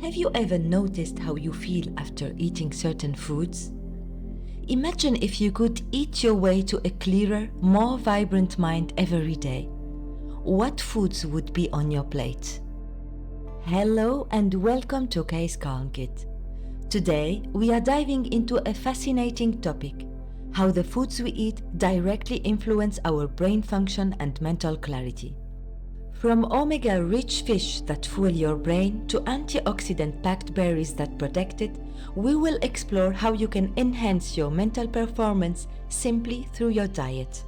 Have you ever noticed how you feel after eating certain foods? Imagine if you could eat your way to a clearer, more vibrant mind every day. What foods would be on your plate? Hello and welcome to Kay's Calm Kit. Today, we are diving into a fascinating topic: how the foods we eat directly influence our brain function and mental clarity. From omega-rich fish that fuel your brain to antioxidant-packed berries that protect it, we will explore how you can enhance your mental performance simply through your diet.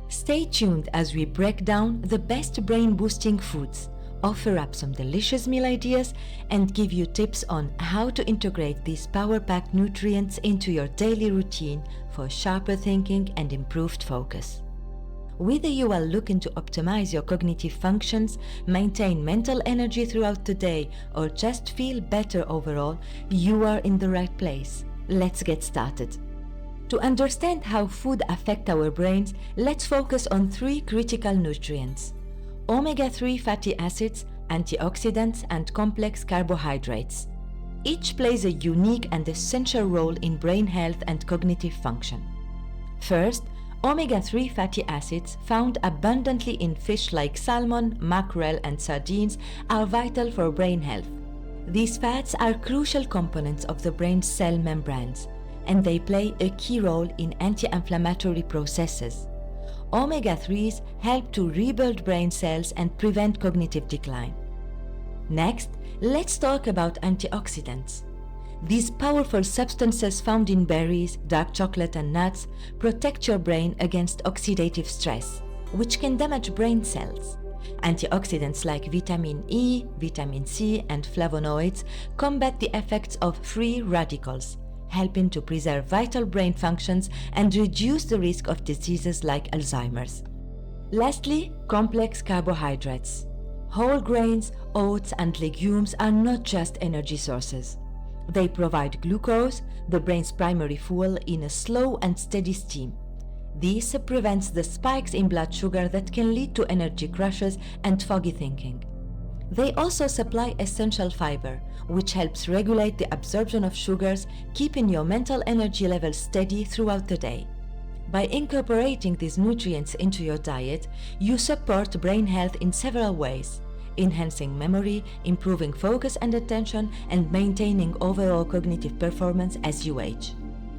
Stay tuned as we break down the best brain-boosting foods, offer up some delicious meal ideas, and give you tips on how to integrate these power-packed nutrients into your daily routine for sharper thinking and improved focus. Whether you are looking to optimize your cognitive functions, maintain mental energy throughout the day, or just feel better overall, you are in the right place. Let's get started. To understand how food affects our brains, let's focus on three critical nutrients: omega-3 fatty acids, antioxidants, and complex carbohydrates. Each plays a unique and essential role in brain health and cognitive function. First, omega-3 fatty acids, found abundantly in fish like salmon, mackerel, and sardines, are vital for brain health. These fats are crucial components of the brain's cell membranes, and they play a key role in anti-inflammatory processes. Omega-3s help to rebuild brain cells and prevent cognitive decline. Next, let's talk about antioxidants. These powerful substances found in berries, dark chocolate, and nuts protect your brain against oxidative stress, which can damage brain cells. Antioxidants like vitamin E, vitamin C, and flavonoids combat the effects of free radicals, helping to preserve vital brain functions and reduce the risk of diseases like Alzheimer's. Lastly, complex carbohydrates. Whole grains, oats, and legumes are not just energy sources. They provide glucose, the brain's primary fuel, in a slow and steady stream. This prevents the spikes in blood sugar that can lead to energy crashes and foggy thinking. They also supply essential fiber, which helps regulate the absorption of sugars, keeping your mental energy levels steady throughout the day. By incorporating these nutrients into your diet, you support brain health in several ways: enhancing memory, improving focus and attention, and maintaining overall cognitive performance as you age.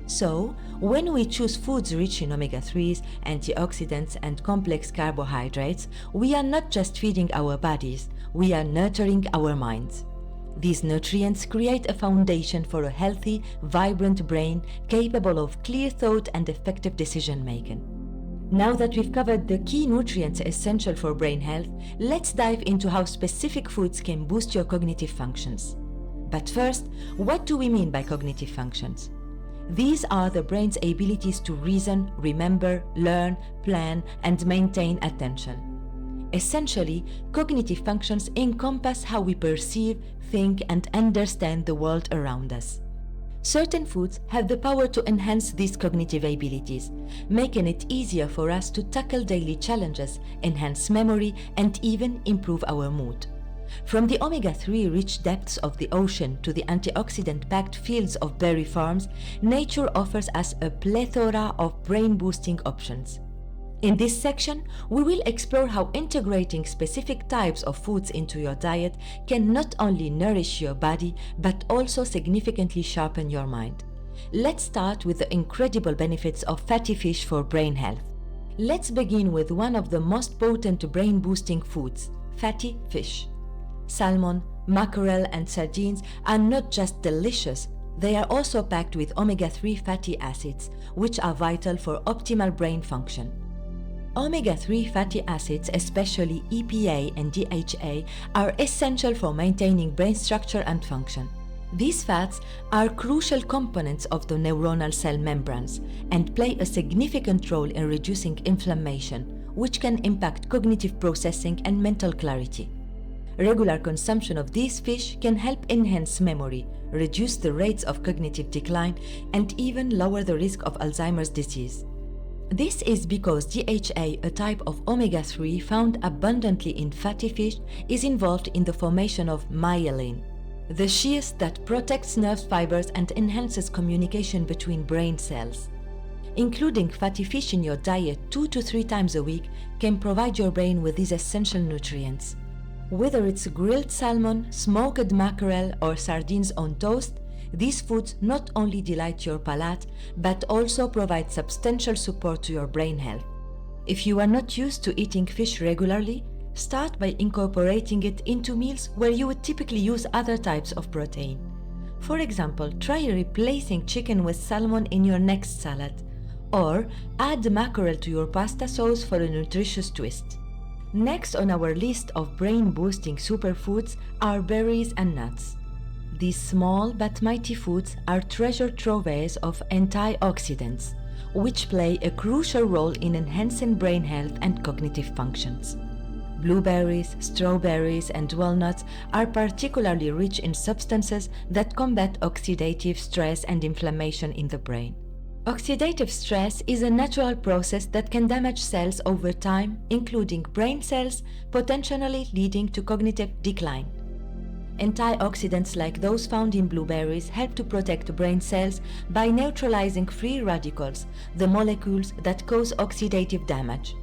So, when we choose foods rich in omega-3s, antioxidants, and complex carbohydrates, we are not just feeding our bodies, we are nurturing our minds. These nutrients create a foundation for a healthy, vibrant brain capable of clear thought and effective decision-making. Now that we've covered the key nutrients essential for brain health, let's dive into how specific foods can boost your cognitive functions. But first, what do we mean by cognitive functions? These are the brain's abilities to reason, remember, learn, plan, and maintain attention. Essentially, cognitive functions encompass how we perceive, think, and understand the world around us. Certain foods have the power to enhance these cognitive abilities, making it easier for us to tackle daily challenges, enhance memory, and even improve our mood. From the omega-3 rich depths of the ocean to the antioxidant-packed fields of berry farms, nature offers us a plethora of brain-boosting options. In this section, we will explore how integrating specific types of foods into your diet can not only nourish your body, but also significantly sharpen your mind. Let's start with the incredible benefits of fatty fish for brain health. Let's begin with one of the most potent brain-boosting foods: fatty fish. Salmon, mackerel, and sardines are not just delicious, they are also packed with omega-3 fatty acids, which are vital for optimal brain function. Omega-3 fatty acids, especially EPA and DHA, are essential for maintaining brain structure and function. These fats are crucial components of the neuronal cell membranes and play a significant role in reducing inflammation, which can impact cognitive processing and mental clarity. Regular consumption of these fish can help enhance memory, reduce the rates of cognitive decline, and even lower the risk of Alzheimer's disease. This is because DHA, a type of omega-3 found abundantly in fatty fish, is involved in the formation of myelin. the sheath that protects nerve fibers and enhances communication between brain cells. Including fatty fish in your diet 2 to 3 times a week can provide your brain with these essential nutrients. Whether it's grilled salmon, smoked mackerel, or sardines on toast, these foods not only delight your palate, but also provide substantial support to your brain health. If you are not used to eating fish regularly, start by incorporating it into meals where you would typically use other types of protein. For example, try replacing chicken with salmon in your next salad, or add mackerel to your pasta sauce for a nutritious twist. Next on our list of brain-boosting superfoods are berries and nuts. These small but mighty foods are treasure troves of antioxidants, which play a crucial role in enhancing brain health and cognitive functions. Blueberries, strawberries, and walnuts are particularly rich in substances that combat oxidative stress and inflammation in the brain. Oxidative stress is a natural process that can damage cells over time, including brain cells, potentially leading to cognitive decline. Antioxidants like those found in blueberries help to protect brain cells by neutralizing free radicals, the molecules that cause oxidative damage.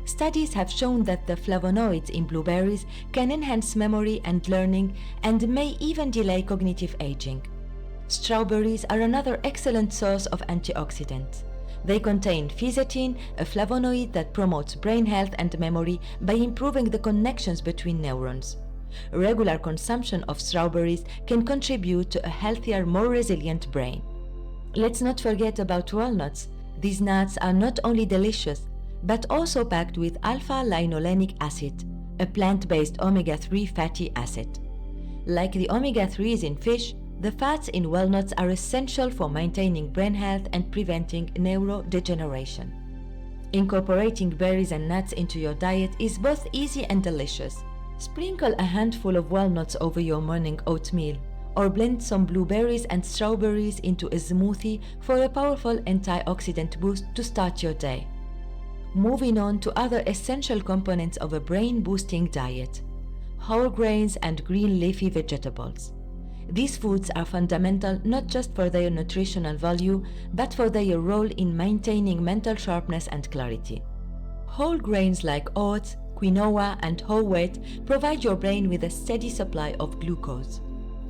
Studies have shown that the flavonoids in blueberries can enhance memory and learning and may even delay cognitive aging. Strawberries are another excellent source of antioxidants. They contain fisetin, a flavonoid that promotes brain health and memory by improving the connections between neurons. Regular consumption of strawberries can contribute to a healthier, more resilient brain. Let's not forget about walnuts. These nuts are not only delicious, but also packed with alpha-linolenic acid, a plant-based omega-3 fatty acid. Like the omega-3s in fish, the fats in walnuts are essential for maintaining brain health and preventing neurodegeneration. Incorporating berries and nuts into your diet is both easy and delicious. Sprinkle a handful of walnuts over your morning oatmeal, or blend some blueberries and strawberries into a smoothie for a powerful antioxidant boost to start your day. Moving on to other essential components of a brain-boosting diet: whole grains and green leafy vegetables. These foods are fundamental not just for their nutritional value, but for their role in maintaining mental sharpness and clarity. Whole grains like oats, quinoa, and whole wheat provide your brain with a steady supply of glucose.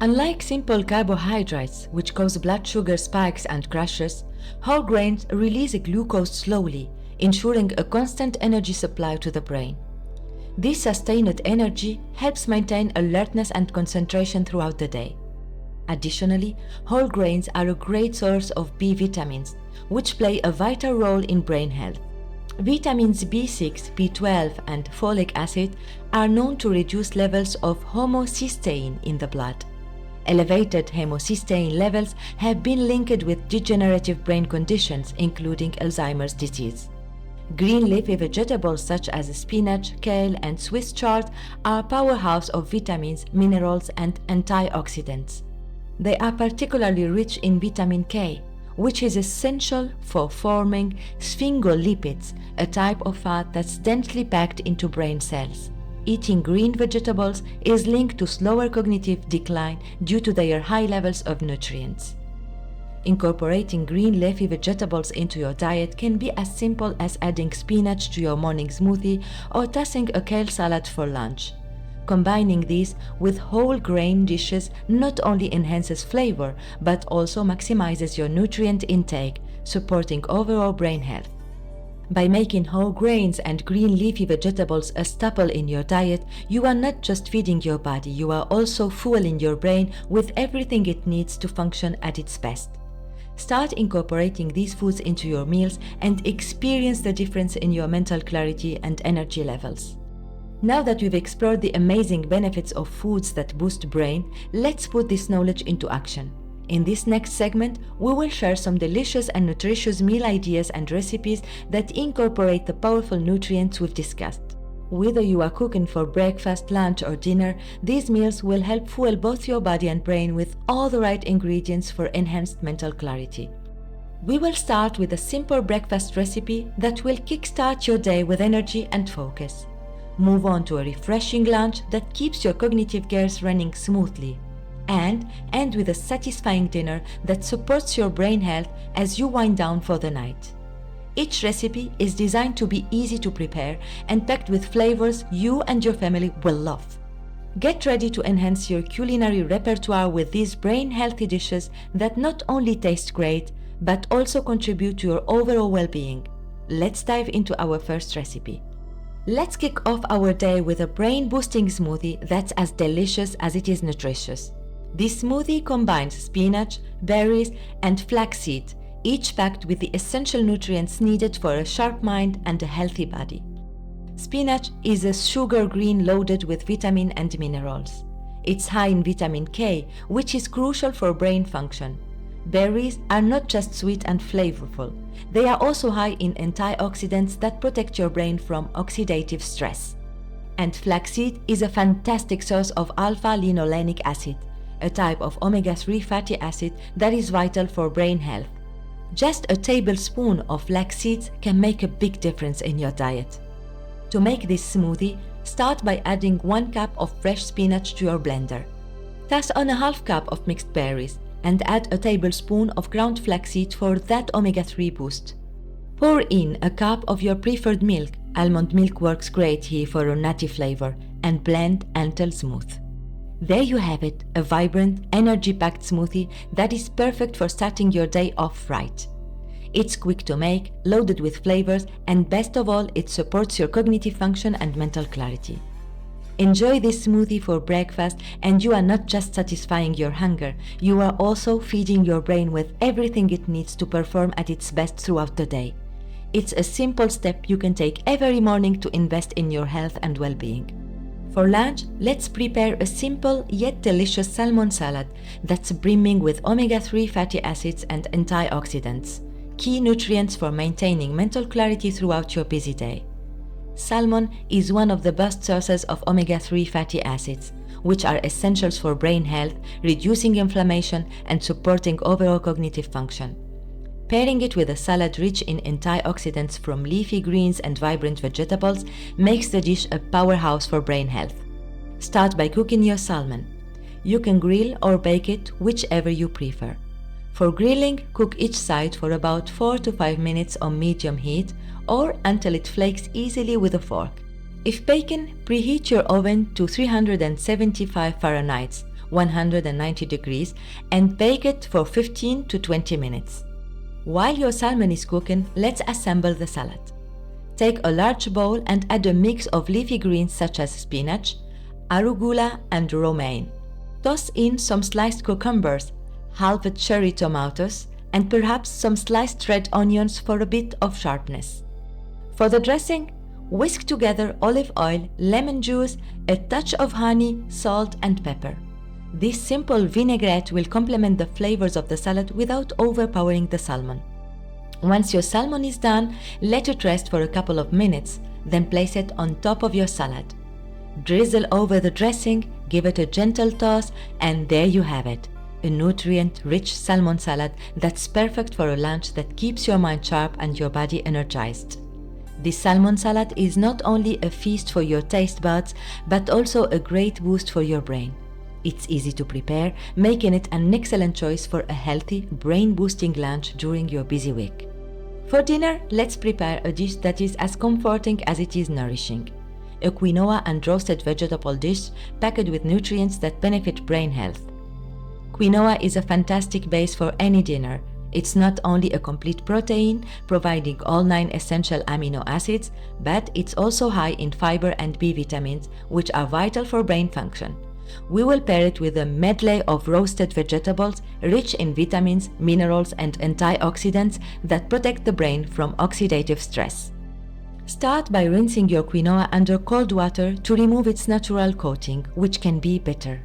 Unlike simple carbohydrates, which cause blood sugar spikes and crashes, whole grains release glucose slowly, ensuring a constant energy supply to the brain. This sustained energy helps maintain alertness and concentration throughout the day. Additionally, whole grains are a great source of B vitamins, which play a vital role in brain health. Vitamins B6, B12, and folic acid are known to reduce levels of homocysteine in the blood. Elevated homocysteine levels have been linked with degenerative brain conditions, including Alzheimer's disease. Green leafy vegetables such as spinach, kale, and Swiss chard are a powerhouse of vitamins, minerals, and antioxidants. They are particularly rich in vitamin K, which is essential for forming sphingolipids, a type of fat that's densely packed into brain cells. Eating green vegetables is linked to slower cognitive decline due to their high levels of nutrients. Incorporating green leafy vegetables into your diet can be as simple as adding spinach to your morning smoothie or tossing a kale salad for lunch. Combining these with whole grain dishes not only enhances flavor, but also maximizes your nutrient intake, supporting overall brain health. By making whole grains and green leafy vegetables a staple in your diet, you are not just feeding your body, you are also fueling your brain with everything it needs to function at its best. Start incorporating these foods into your meals and experience the difference in your mental clarity and energy levels. Now that we've explored the amazing benefits of foods that boost brain, let's put this knowledge into action. In this next segment, we will share some delicious and nutritious meal ideas and recipes that incorporate the powerful nutrients we've discussed. Whether you are cooking for breakfast, lunch, or dinner, these meals will help fuel both your body and brain with all the right ingredients for enhanced mental clarity. We will start with a simple breakfast recipe that will kickstart your day with energy and focus. Move on to a refreshing lunch that keeps your cognitive gears running smoothly. and end with a satisfying dinner that supports your brain health as you wind down for the night. Each recipe is designed to be easy to prepare and packed with flavors you and your family will love. Get ready to enhance your culinary repertoire with these brain-healthy dishes that not only taste great, but also contribute to your overall well-being. Let's dive into our first recipe. Let's kick off our day with a brain-boosting smoothie that's as delicious as it is nutritious. This smoothie combines spinach, berries, and flaxseed, each packed with the essential nutrients needed for a sharp mind and a healthy body. Spinach is a sugar green loaded with vitamin and minerals. It's high in vitamin K, which is crucial for brain function. Berries are not just sweet and flavorful, they are also high in antioxidants that protect your brain from oxidative stress. And flaxseed is a fantastic source of alpha-linolenic acid, a type of omega-3 fatty acid that is vital for brain health. Just a tablespoon of flax seeds can make a big difference in your diet. To make this smoothie, start by adding 1 cup of fresh spinach to your blender. Toss on a half cup of mixed berries and add a tablespoon of ground flaxseed for that omega-3 boost. Pour in a cup of your preferred milk. Almond milk works great here for a nutty flavor, and blend until smooth. There you have it, a vibrant, energy-packed smoothie that is perfect for starting your day off right. It's quick to make, loaded with flavors, and best of all, it supports your cognitive function and mental clarity. Enjoy this smoothie for breakfast, and you are not just satisfying your hunger, you are also feeding your brain with everything it needs to perform at its best throughout the day. It's a simple step you can take every morning to invest in your health and well-being. For lunch, let's prepare a simple yet delicious salmon salad that's brimming with omega-3 fatty acids and antioxidants, key nutrients for maintaining mental clarity throughout your busy day. Salmon is one of the best sources of omega-3 fatty acids, which are essentials for brain health, reducing inflammation, and supporting overall cognitive function. Pairing it with a salad rich in antioxidants from leafy greens and vibrant vegetables makes the dish a powerhouse for brain health. Start by cooking your salmon. You can grill or bake it, whichever you prefer. For grilling, cook each side for about 4 to 5 minutes on medium heat or until it flakes easily with a fork. If baking, preheat your oven to 375 Fahrenheit, 190 degrees, and bake it for 15 to 20 minutes. While your salmon is cooking, let's assemble the salad. Take a large bowl and add a mix of leafy greens such as spinach, arugula, and romaine. Toss in some sliced cucumbers, half a cherry tomatoes, and perhaps some sliced red onions for a bit of sharpness. For the dressing, whisk together olive oil, lemon juice, a touch of honey, salt, and pepper. This simple vinaigrette will complement the flavors of the salad without overpowering the salmon. Once your salmon is done, let it rest for a couple of minutes, then place it on top of your salad. Drizzle over the dressing, give it a gentle toss, and there you have it, a nutrient-rich salmon salad that's perfect for a lunch that keeps your mind sharp and your body energized. This salmon salad is not only a feast for your taste buds, but also a great boost for your brain. It's easy to prepare, making it an excellent choice for a healthy, brain-boosting lunch during your busy week. For dinner, let's prepare a dish that is as comforting as it is nourishing. A quinoa and roasted vegetable dish packed with nutrients that benefit brain health. Quinoa is a fantastic base for any dinner. It's not only a complete protein, providing all 9 essential amino acids, but it's also high in fiber and B vitamins, which are vital for brain function. We will pair it with a medley of roasted vegetables rich in vitamins, minerals, and antioxidants that protect the brain from oxidative stress. Start by rinsing your quinoa under cold water to remove its natural coating, which can be bitter.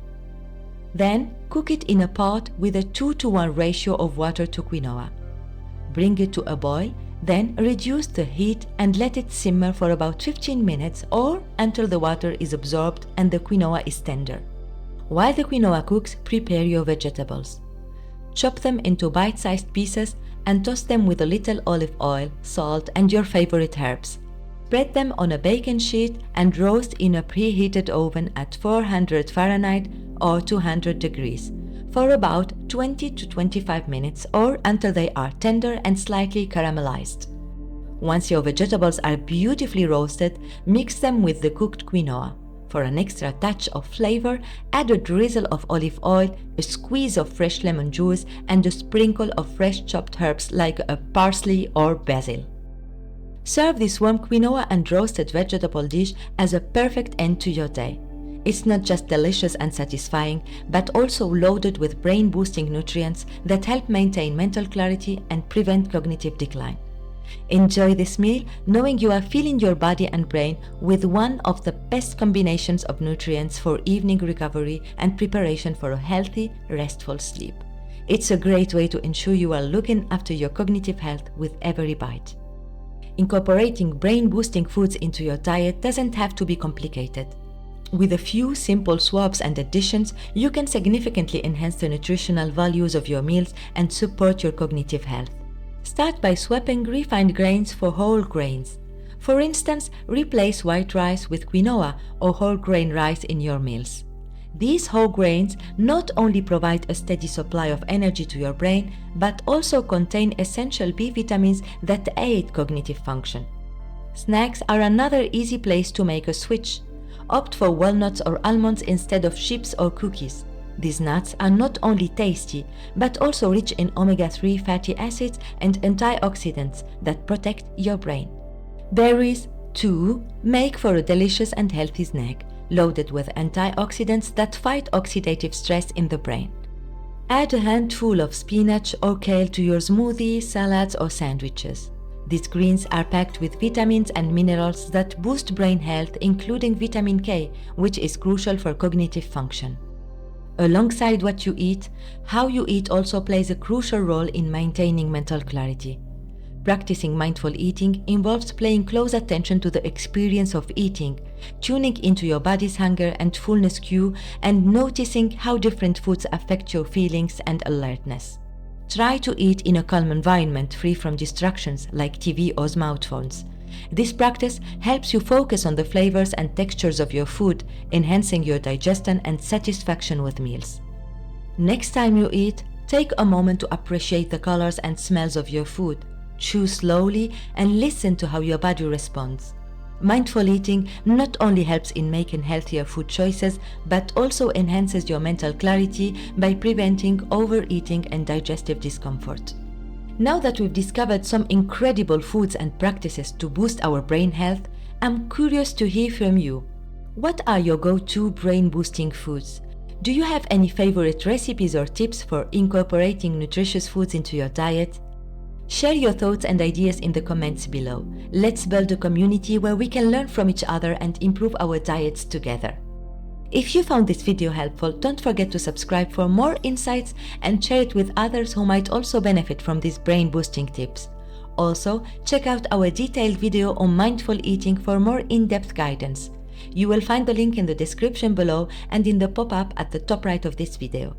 Then, cook it in a pot with a 2-to-1 ratio of water to quinoa. Bring it to a boil, then reduce the heat and let it simmer for about 15 minutes or until the water is absorbed and the quinoa is tender. While the quinoa cooks, prepare your vegetables. Chop them into bite-sized pieces and toss them with a little olive oil, salt, and your favorite herbs. Spread them on a baking sheet and roast in a preheated oven at 400 Fahrenheit or 200 degrees for about 20 to 25 minutes or until they are tender and slightly caramelized. Once your vegetables are beautifully roasted, mix them with the cooked quinoa. For an extra touch of flavor, add a drizzle of olive oil, a squeeze of fresh lemon juice, and a sprinkle of fresh chopped herbs like a parsley or basil. Serve this warm quinoa and roasted vegetable dish as a perfect end to your day. It's not just delicious and satisfying, but also loaded with brain-boosting nutrients that help maintain mental clarity and prevent cognitive decline. Enjoy this meal knowing you are filling your body and brain with one of the best combinations of nutrients for evening recovery and preparation for a healthy, restful sleep. It's a great way to ensure you are looking after your cognitive health with every bite. Incorporating brain-boosting foods into your diet doesn't have to be complicated. With a few simple swaps and additions, you can significantly enhance the nutritional values of your meals and support your cognitive health. Start by swapping refined grains for whole grains. For instance, replace white rice with quinoa or whole grain rice in your meals. These whole grains not only provide a steady supply of energy to your brain, but also contain essential B vitamins that aid cognitive function. Snacks are another easy place to make a switch. Opt for walnuts or almonds instead of chips or cookies. These nuts are not only tasty, but also rich in omega-3 fatty acids and antioxidants that protect your brain. Berries, too, make for a delicious and healthy snack, loaded with antioxidants that fight oxidative stress in the brain. Add a handful of spinach or kale to your smoothie, salads, or sandwiches. These greens are packed with vitamins and minerals that boost brain health, including vitamin K, which is crucial for cognitive function. Alongside what you eat, how you eat also plays a crucial role in maintaining mental clarity. Practicing mindful eating involves paying close attention to the experience of eating, tuning into your body's hunger and fullness cue, and noticing how different foods affect your feelings and alertness. Try to eat in a calm environment free from distractions like TV or smartphones. This practice helps you focus on the flavors and textures of your food, enhancing your digestion and satisfaction with meals. Next time you eat, take a moment to appreciate the colors and smells of your food. Chew slowly and listen to how your body responds. Mindful eating not only helps in making healthier food choices, but also enhances your mental clarity by preventing overeating and digestive discomfort. Now that we've discovered some incredible foods and practices to boost our brain health, I'm curious to hear from you. What are your go-to brain-boosting foods? Do you have any favorite recipes or tips for incorporating nutritious foods into your diet? Share your thoughts and ideas in the comments below. Let's build a community where we can learn from each other and improve our diets together. If you found this video helpful, don't forget to subscribe for more insights and share it with others who might also benefit from these brain-boosting tips. Also, check out our detailed video on mindful eating for more in-depth guidance. You will find the link in the description below and in the pop-up at the top right of this video.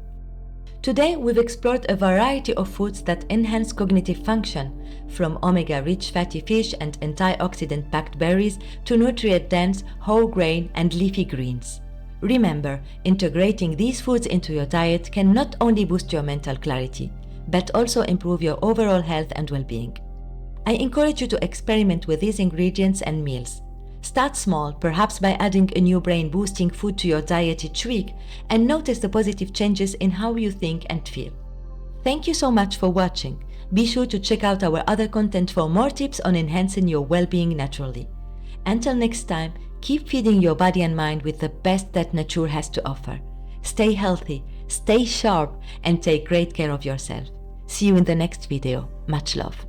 Today, we've explored a variety of foods that enhance cognitive function, from omega-rich fatty fish and antioxidant-packed berries to nutrient-dense whole grain and leafy greens. Remember, integrating these foods into your diet can not only boost your mental clarity, but also improve your overall health and well-being. I encourage you to experiment with these ingredients and meals. Start small, perhaps by adding a new brain-boosting food to your diet each week, and notice the positive changes in how you think and feel. Thank you so much for watching. Be sure to check out our other content for more tips on enhancing your well-being naturally. Until next time, keep feeding your body and mind with the best that nature has to offer. Stay healthy, stay sharp, and take great care of yourself. See you in the next video. Much love.